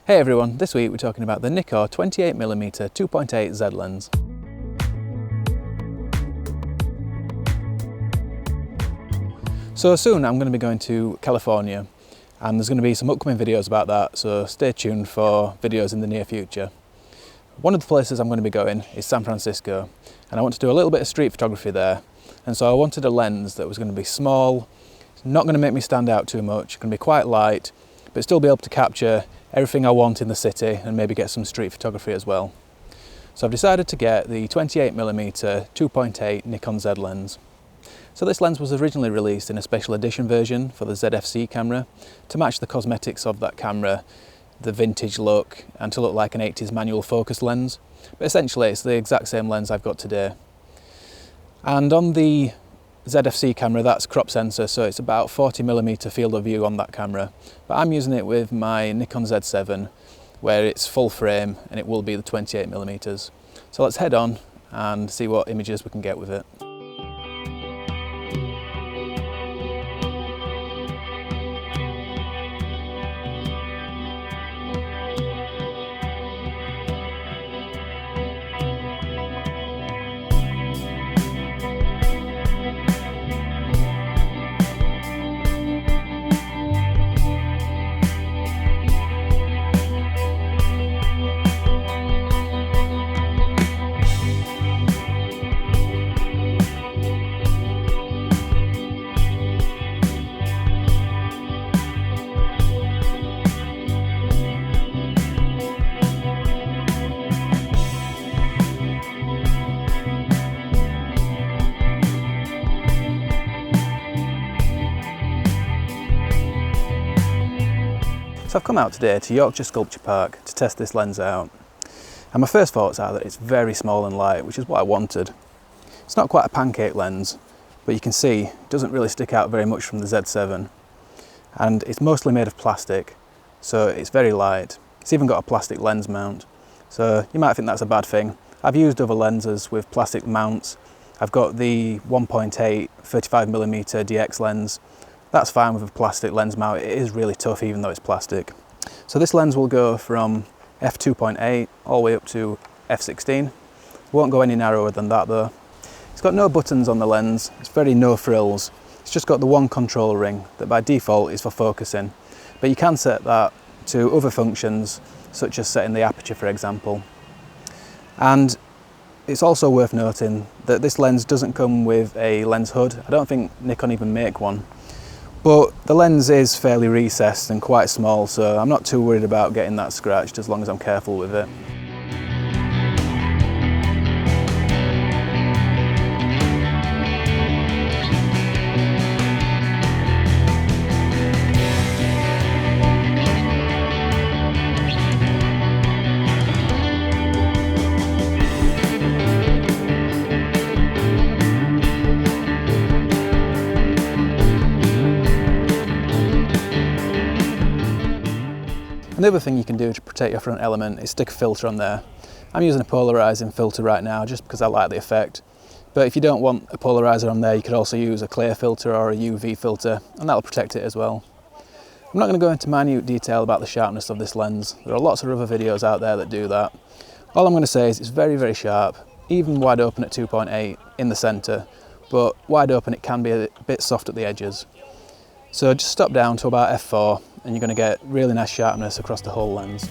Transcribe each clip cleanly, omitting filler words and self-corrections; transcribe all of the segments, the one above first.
Hey everyone, this week we're talking about the Nikkor 28mm 2.8 Z lens. So soon I'm going to be going to California and there's going to be some upcoming videos about that, so stay tuned for videos in the near future. One of the places I'm going to be going is San Francisco, and I want to do a little bit of street photography there, and so I wanted a lens that was going to be small, not going to make me stand out too much, going to be quite light, but still be able to capture everything I want in the city and maybe get some street photography as well. So I've decided to get the 28mm 2.8 Nikon Z lens. So this lens was originally released in a special edition version for the ZFC camera to match the cosmetics of that camera, the vintage look, and to look like an 80s manual focus lens. But essentially it's the exact same lens I've got today. And on the ZFC camera, that's crop sensor, so it's about 40mm field of view on that camera. But I'm using it with my Nikon Z7, where it's full frame and it will be the 28mm. So let's head on and see what images we can get with it. So I've come out today to Yorkshire Sculpture Park to test this lens out, and my first thoughts are that it's very small and light, which is what I wanted. It's not quite a pancake lens, but you can see it doesn't really stick out very much from the Z7, and it's mostly made of plastic, so it's very light. It's even got a plastic lens mount, so you might think that's a bad thing. I've used other lenses with plastic mounts. I've got the 1.8 35mm DX lens. That's fine with a plastic lens mount. It is really tough even though it's plastic. So this lens will go from f2.8 all the way up to f16. Won't go any narrower than that though. It's got no buttons on the lens. It's very no frills. It's just got the one control ring that by default is for focusing. But you can set that to other functions, such as setting the aperture, for example. And it's also worth noting that this lens doesn't come with a lens hood. I don't think Nikon even make one. But the lens is fairly recessed and quite small, so I'm not too worried about getting that scratched as long as I'm careful with it. And the other thing you can do to protect your front element is stick a filter on there. I'm using a polarizing filter right now just because I like the effect. But if you don't want a polarizer on there, you could also use a clear filter or a UV filter, and that'll protect it as well. I'm not going to go into minute detail about the sharpness of this lens. There are lots of other videos out there that do that. All I'm going to say is it's very, very sharp, even wide open at 2.8 in the center, but wide open it can be a bit soft at the edges. So just stop down to about f4 and you're going to get really nice sharpness across the whole lens.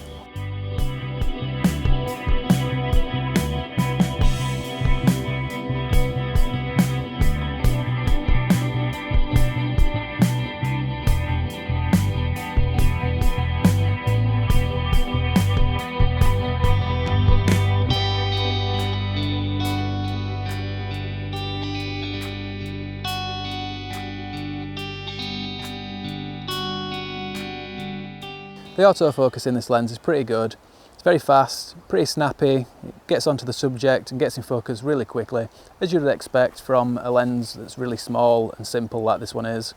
The autofocus in this lens is pretty good. It's very fast, pretty snappy, it gets onto the subject and gets in focus really quickly, as you'd expect from a lens that's really small and simple like this one is.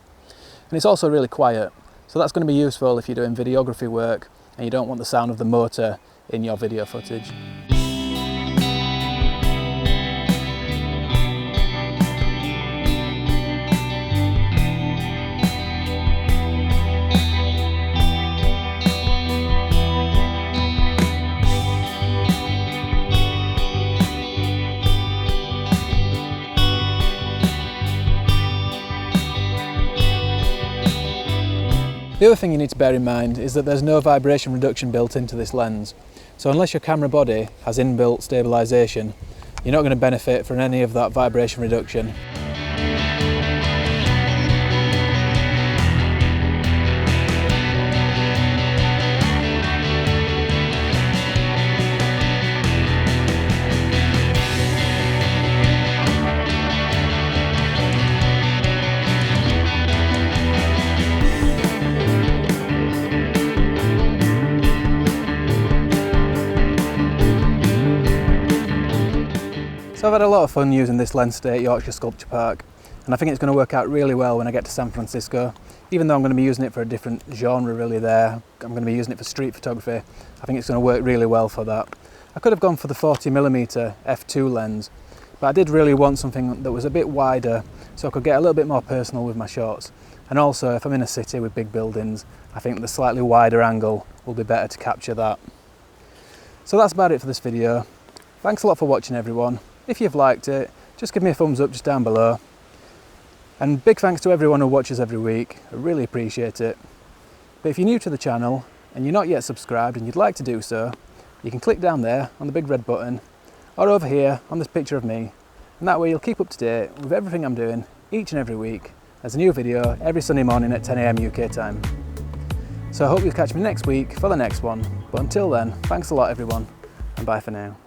And it's also really quiet, so that's going to be useful if you're doing videography work and you don't want the sound of the motor in your video footage. The other thing you need to bear in mind is that there's no vibration reduction built into this lens. So unless your camera body has inbuilt stabilisation, you're not going to benefit from any of that vibration reduction. So I've had a lot of fun using this lens today at Yorkshire Sculpture Park, and I think it's going to work out really well when I get to San Francisco. Even though I'm going to be using it for a different genre really there, I'm going to be using it for street photography, I think it's going to work really well for that. I could have gone for the 40mm f2 lens, but I did really want something that was a bit wider so I could get a little bit more personal with my shots. And also, if I'm in a city with big buildings, I think the slightly wider angle will be better to capture that. So that's about it for this video. Thanks a lot for watching, everyone. If you've liked it, just give me a thumbs up just down below. And big thanks to everyone who watches every week, I really appreciate it. But if you're new to the channel and you're not yet subscribed and you'd like to do so, you can click down there on the big red button, or over here on this picture of me, and that way you'll keep up to date with everything I'm doing each and every week. There's a new video every Sunday morning at 10 AM UK time. So I hope you'll catch me next week for the next one, but until then, thanks a lot everyone, and bye for now.